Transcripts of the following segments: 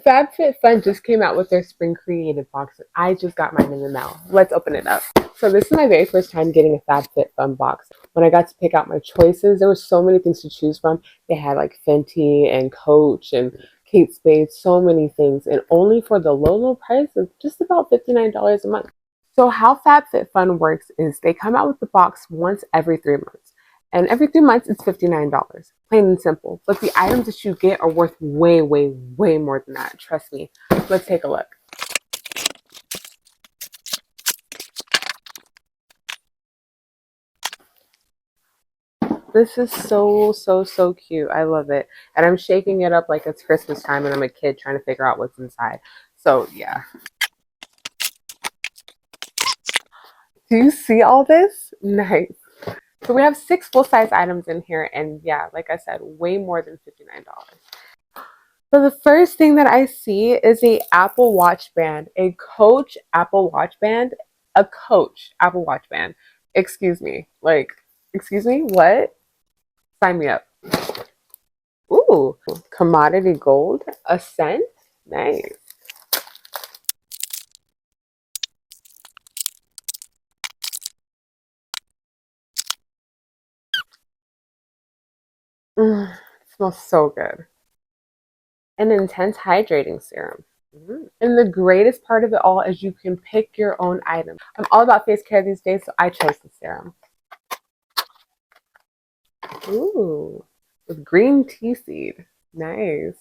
FabFitFun just came out with their Spring Creative box. I just got mine in the mail. Let's open it up. So this is my very first time getting a FabFitFun box. When I got to pick out my choices, there were so many things to choose from. They had like Fenty and Coach and Kate Spade, so many things, and only for the low price of just about $59 a month. So how FabFitFun works is they come out with the box once every 3 months. And every 3 months it's $59. Plain and simple. But the items that you get are worth way, way, way more than that. Trust me. Let's take a look. This is so, so, so cute. I love it. And I'm shaking it up like it's Christmas time and I'm a kid trying to figure out what's inside. So yeah. Do you see all this? Nice. So we have 6 full-size items in here, and yeah, like I said, way more than $59. So the first thing that I see is a Apple Watch band, a Coach Apple Watch band, a Coach Apple Watch band. Excuse me, excuse me, what? Sign me up. Ooh, commodity gold, a scent, nice. It smells so good. An intense hydrating serum. And the greatest part of it all is you can pick your own item. I'm all about face care these days, so I chose the serum. Ooh, with green tea seed. Nice.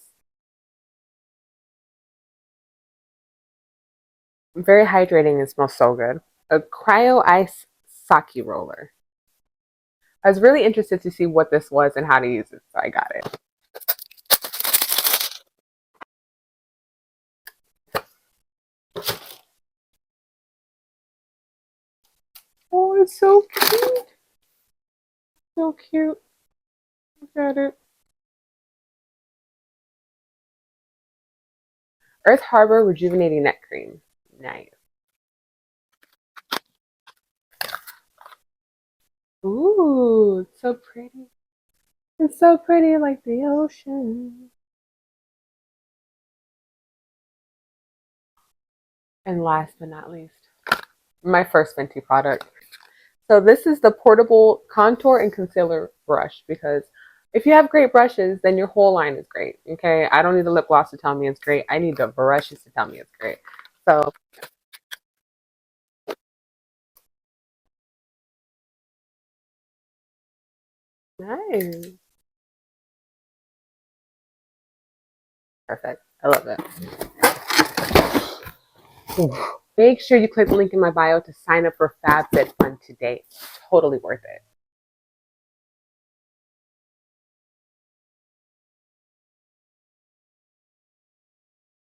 Very hydrating and smells so good. A cryo ice sake roller. I was really interested to see what this was and how to use it, so I got it. Oh, it's so cute. So cute. Look at it. Earth Harbor Rejuvenating Neck Cream. Nice. Ooh, it's so pretty. It's so pretty like the ocean. And last but not least, my first Fenty product. So this is the portable contour and concealer brush, because if you have great brushes, then your whole line is great. Okay, I don't need the lip gloss to tell me it's great. I need the brushes to tell me it's great. So nice, perfect. I love it. Make sure you click the link in my bio to sign up for FabFitFun today. It's totally worth it.